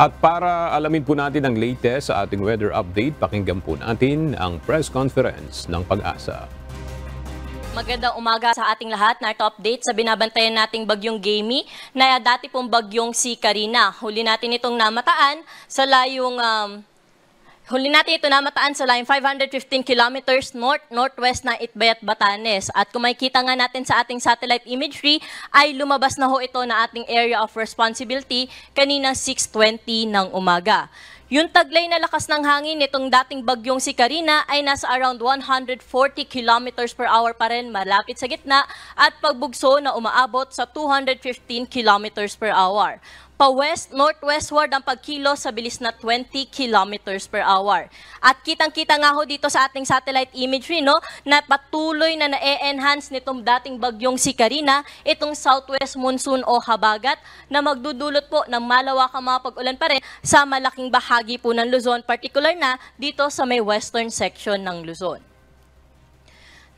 At para alamin po natin ang latest sa ating weather update, pakinggan po natin ang press conference ng Pag-asa. Magandang umaga sa ating lahat. Narito update sa binabantayan nating bagyong Gamey na dati pong bagyong si Karina. Huli natin itong namataan sa layong 515 kilometers north-northwest ng Itbayat, Batanes. At kung makikita nga natin sa ating satellite imagery, ay lumabas na ho ito na ating area of responsibility kanina 6:20 ng umaga. Yung taglay na lakas ng hangin nitong dating bagyong si Karina ay nasa around 140 kilometers per hour pa rin, malapit sa gitna, at pagbugso na umaabot sa 215 kilometers per hour. Pa-west-northwestward ang pagkilo sa bilis na 20 kilometers per hour. At kitang-kita nga ho dito sa ating satellite imagery, no, na patuloy na na-enhance nitong dating bagyong si Karina, itong southwest monsoon o habagat na magdudulot po ng malawakang mga pag-ulan pa rin sa malaking bahagi po ng Luzon, particular na dito sa may western section ng Luzon.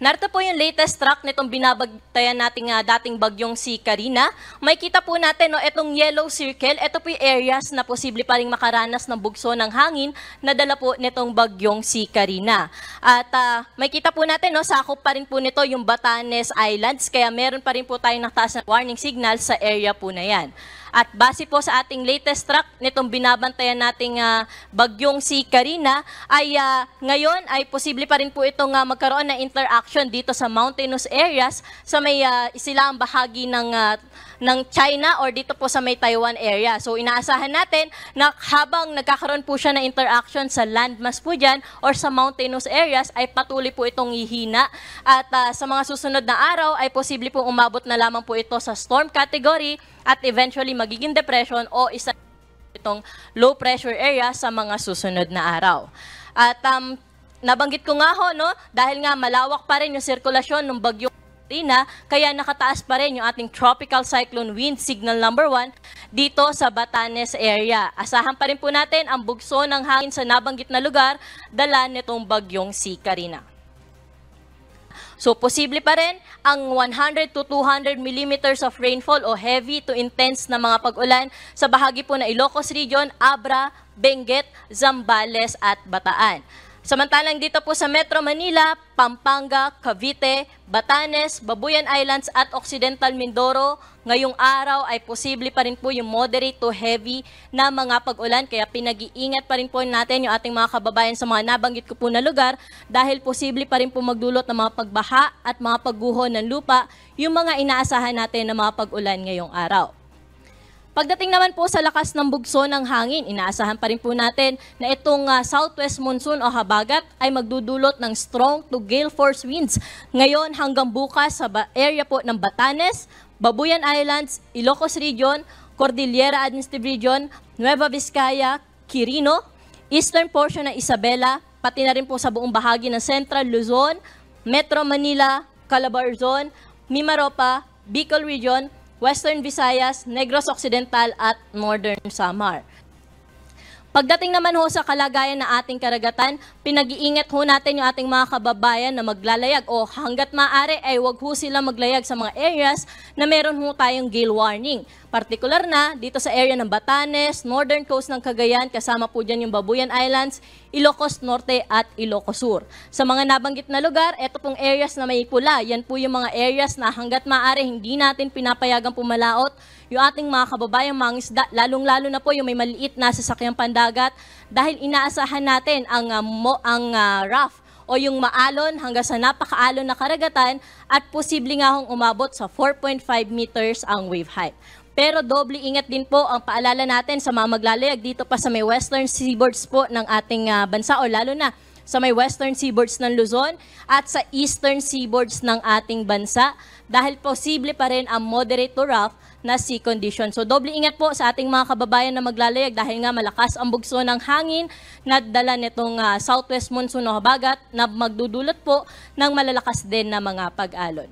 Narito po yung latest track nitong binabagtayan nating dating bagyong si Karina. May kita po natin, no, itong yellow circle, ito po yung areas na posible pa rin makaranas ng bugso ng hangin na dala po nitong bagyong si Karina. At may kita po natin, no, sakop pa rin po nito yung Batanes Islands, kaya meron pa rin po tayong nakataas na warning signal sa area po na yan. At base po sa ating latest track nitong binabantayan nating bagyong si Karina, ay ngayon ay posible pa rin po itong magkaroon ng interaction dito sa mountainous areas sa may isilang bahagi ng China or dito po sa may Taiwan area. So inaasahan natin na habang nagkakaroon po siya ng interaction sa landmass po dyan or sa mountainous areas, ay patuloy po itong hihina. At sa mga susunod na araw ay posible pong umabot na lamang po ito sa storm category at eventually magiging depression o isa itong low pressure area sa mga susunod na araw. At nabanggit ko nga ho, no, dahil nga malawak pa rin yung sirkulasyon ng bagyong Karina, kaya nakataas pa rin yung ating tropical cyclone wind signal number 1 dito sa Batanes area. Asahan pa rin po natin ang bugso ng hangin sa nabanggit na lugar dala nitong bagyong si Karina. So, posible pa rin ang 100 to 200 millimeters of rainfall o heavy to intense na mga pag-ulan sa bahagi po ng Ilocos Region, Abra, Benguet, Zambales at Bataan. Samantalang dito po sa Metro Manila, Pampanga, Cavite, Batanes, Babuyan Islands at Occidental Mindoro, ngayong araw ay posible pa rin po yung moderate to heavy na mga pag-ulan. Kaya pinag-iingat pa rin po natin yung ating mga kababayan sa mga nabanggit ko po na lugar dahil posible pa rin po magdulot ng mga pagbaha at mga pagguho ng lupa yung mga inaasahan natin na mga pag-ulan ngayong araw. Pagdating naman po sa lakas ng bugso ng hangin, inaasahan pa rin po natin na itong southwest monsoon o habagat ay magdudulot ng strong to gale force winds ngayon hanggang bukas sa area po ng Batanes, Babuyan Islands, Ilocos Region, Cordillera Administrative Region, Nueva Vizcaya, Quirino, eastern portion ng Isabela, pati na rin po sa buong bahagi ng Central Luzon, Metro Manila, Calabarzon, Mimaropa, Bicol Region, Western Visayas, Negros Occidental at Northern Samar. Pagdating naman ho sa kalagayan ng ating karagatan, pinag-iingat ho natin yung ating mga kababayan na maglalayag o hanggat maaari ay wag ho sila maglayag sa mga areas na meron ho tayong gale warning. Partikular na dito sa area ng Batanes, northern coast ng Cagayan, kasama po dyan yung Babuyan Islands, Ilocos Norte at Ilocos Sur. Sa mga nabanggit na lugar, ito pong areas na may pula, yan po yung mga areas na hanggat maaari hindi natin pinapayagang pumalaot yung ating mga kababayang mangisda, lalong-lalo na po yung may maliit na sasakyang pandagat dahil inaasahan natin ang rough o yung maalon hanggang sa napakaalon na karagatan at posible nga hong umabot sa 4.5 meters ang wave height. Pero doble ingat din po ang paalala natin sa mga maglalayag dito pa sa may western seaboards po ng ating bansa o lalo na sa may western seaboards ng Luzon at sa eastern seaboards ng ating bansa dahil posible pa rin ang moderate to rough na sea condition. So doble ingat po sa ating mga kababayan na maglalayag dahil nga malakas ang bugso ng hangin na dala nitong southwest monsoon o habagat na magdudulot po ng malalakas din na mga pag-alon.